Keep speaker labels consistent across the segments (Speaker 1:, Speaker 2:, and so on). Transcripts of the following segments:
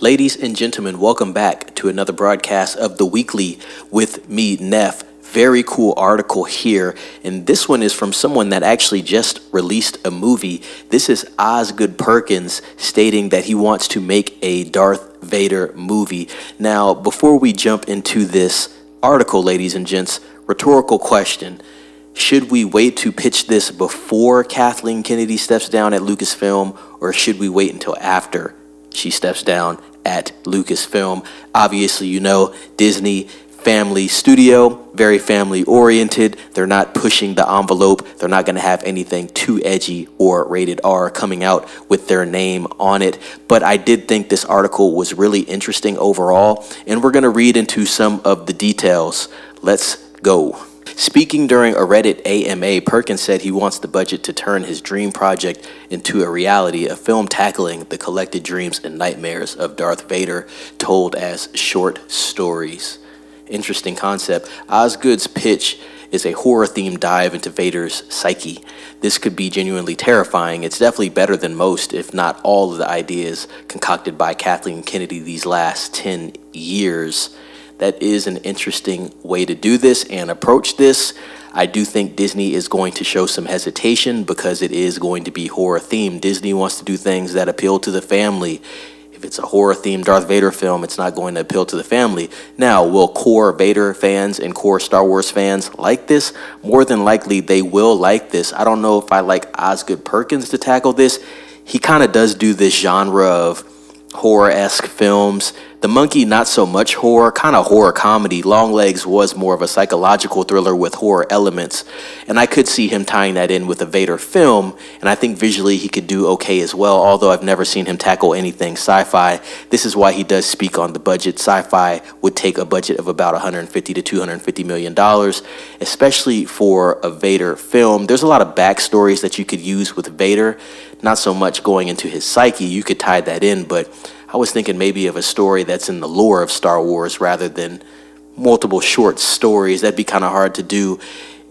Speaker 1: Ladies and gentlemen, welcome back to another broadcast of The Weekly with me, Neff. Very cool article here, and this one is from someone that actually just released a movie. This is Osgood Perkins stating that he wants to make a Darth Vader movie. Now, before we jump into this article, ladies and gents, rhetorical question. Should we wait to pitch this before Kathleen Kennedy steps down at Lucasfilm, or should we wait until after she steps down at Lucasfilm? Obviously, you know, Disney family studio, very family oriented. They're not pushing the envelope. They're not going to have anything too edgy or rated R coming out with their name on it. But I did think this article was really interesting overall, and we're going to read into some of the details. Let's go. Speaking during a Reddit AMA, Perkins said he wants the budget to turn his dream project into a reality, a film tackling the collected dreams and nightmares of Darth Vader told as short stories. Interesting concept. Osgood's pitch is a horror-themed dive into Vader's psyche. This could be genuinely terrifying. It's definitely better than most, if not all, of the ideas concocted by Kathleen Kennedy these last 10 years. That is an interesting way to do this and approach this. I do think Disney is going to show some hesitation because it is going to be horror-themed. Disney wants to do things that appeal to the family. If it's a horror-themed Darth Vader film, it's not going to appeal to the family. Now, will core Vader fans and core Star Wars fans like this? More than likely, they will like this. I don't know if I like Osgood Perkins to tackle this. He kind of does do this genre of horror-esque films. The Monkey, not so much horror, kind of horror comedy. Longlegs was more of a psychological thriller with horror elements. And I could see him tying that in with a Vader film, and I think visually he could do okay as well, although I've never seen him tackle anything sci-fi. This is why he does speak on the budget. Sci-fi would take a budget of about $150 to $250 million, especially for a Vader film. There's a lot of backstories that you could use with Vader, not so much going into his psyche. You could tie that in, but I was thinking maybe of a story that's in the lore of Star Wars rather than multiple short stories. That'd be kind of hard to do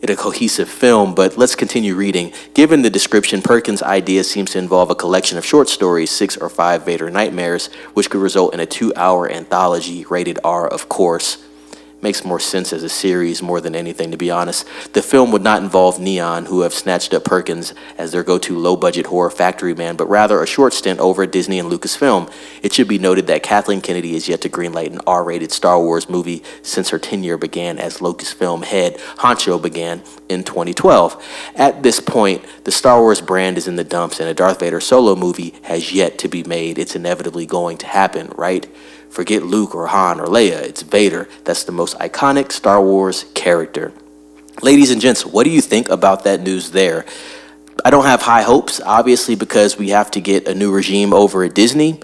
Speaker 1: in a cohesive film, but let's continue reading. Given the description, Perkins' idea seems to involve a collection of short stories, 6 or 5 Vader nightmares, which could result in a 2-hour anthology, rated R, of course. Makes more sense as a series more than anything, to be honest. The film would not involve Neon, who have snatched up Perkins as their go-to low-budget horror factory man, but rather a short stint over at Disney and Lucasfilm. It should be noted that Kathleen Kennedy is yet to greenlight an R-rated Star Wars movie since her tenure began as Lucasfilm head honcho began in 2012. At this point, the Star Wars brand is in the dumps, and a Darth Vader solo movie has yet to be made. It's inevitably going to happen, right? Forget Luke or Han or Leia, it's Vader. That's the most iconic Star Wars character. Ladies and gents, what do you think about that news there? I don't have high hopes, obviously, because we have to get a new regime over at Disney.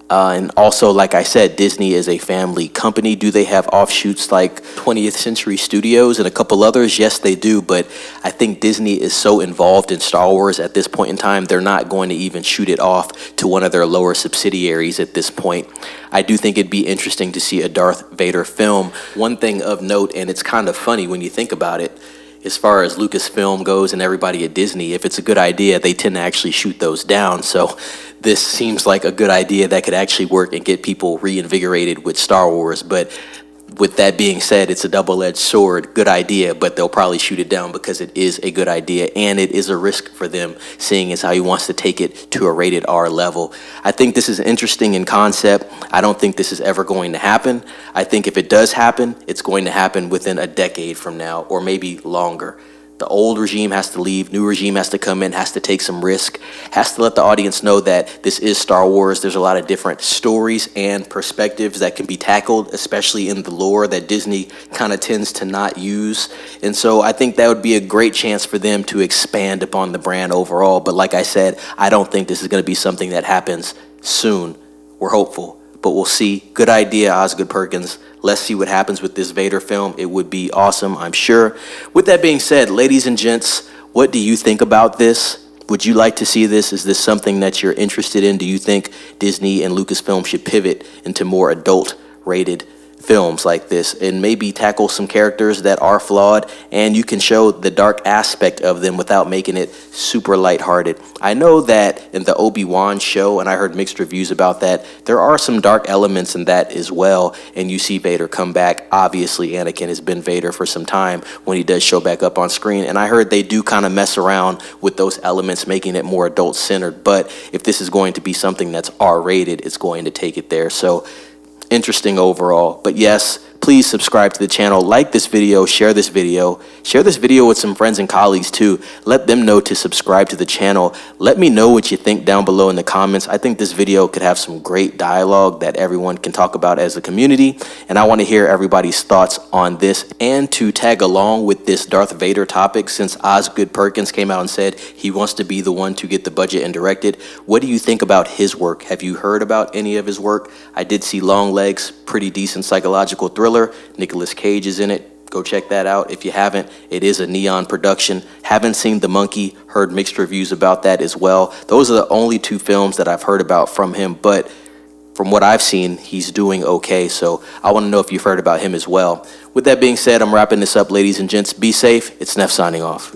Speaker 1: And also, like I said, Disney is a family company. Do they have offshoots like 20th Century Studios and a couple others? Yes, they do. But I think Disney is so involved in Star Wars at this point in time, they're not going to even shoot it off to one of their lower subsidiaries at this point. I do think it'd be interesting to see a Darth Vader film. One thing of note, and it's kind of funny when you think about it, as far as Lucasfilm goes and everybody at Disney, if it's a good idea, they tend to actually shoot those down. So this seems like a good idea that could actually work and get people reinvigorated with Star Wars. But with that being said, it's a double-edged sword. Good idea, but they'll probably shoot it down because it is a good idea, and it is a risk for them, seeing as how he wants to take it to a rated R level. I think this is interesting in concept. I don't think this is ever going to happen. I think if it does happen, it's going to happen within a decade from now, or maybe longer. The old regime has to leave, new regime has to come in, has to take some risk, has to let the audience know that this is Star Wars. There's a lot of different stories and perspectives that can be tackled, especially in the lore that Disney kind of tends to not use. And so I think that would be a great chance for them to expand upon the brand overall. But like I said, I don't think this is going to be something that happens soon. We're hopeful, but we'll see. Good idea, Osgood Perkins. Let's see what happens with this Vader film. It would be awesome, I'm sure. With that being said, ladies and gents, what do you think about this? Would you like to see this? Is this something that you're interested in? Do you think Disney and Lucasfilm should pivot into more adult-rated films like this and maybe tackle some characters that are flawed, and you can show the dark aspect of them without making it super lighthearted. I know that in the Obi-Wan show, and I heard mixed reviews about that, there are some dark elements in that as well, and you see Vader come back. Obviously, Anakin has been Vader for some time when he does show back up on screen, and I heard they do kind of mess around with those elements, making it more adult-centered, but if this is going to be something that's R-rated, it's going to take it there. So interesting overall. But yes, please subscribe to the channel, like this video, share this video with some friends and colleagues too. Let them know to subscribe to the channel. Let me know what you think down below in the comments. I think this video could have some great dialogue that everyone can talk about as a community, and I want to hear everybody's thoughts on this. And to tag along with this Darth Vader topic, since Osgood Perkins came out and said he wants to be the one to get the budget and direct it, what do you think about his work? Have you heard about any of his work? I did see Long Legs, pretty decent psychological thriller. Nicolas Cage is in it. Go check that out if you haven't. It is a Neon production. Haven't seen The Monkey, heard mixed reviews about that as well. Those are the only two films that I've heard about from him, but from what I've seen, he's doing okay. So I want to know if you've heard about him as well. With that being said, I'm wrapping this up, ladies and gents. Be safe. It's Neff signing off.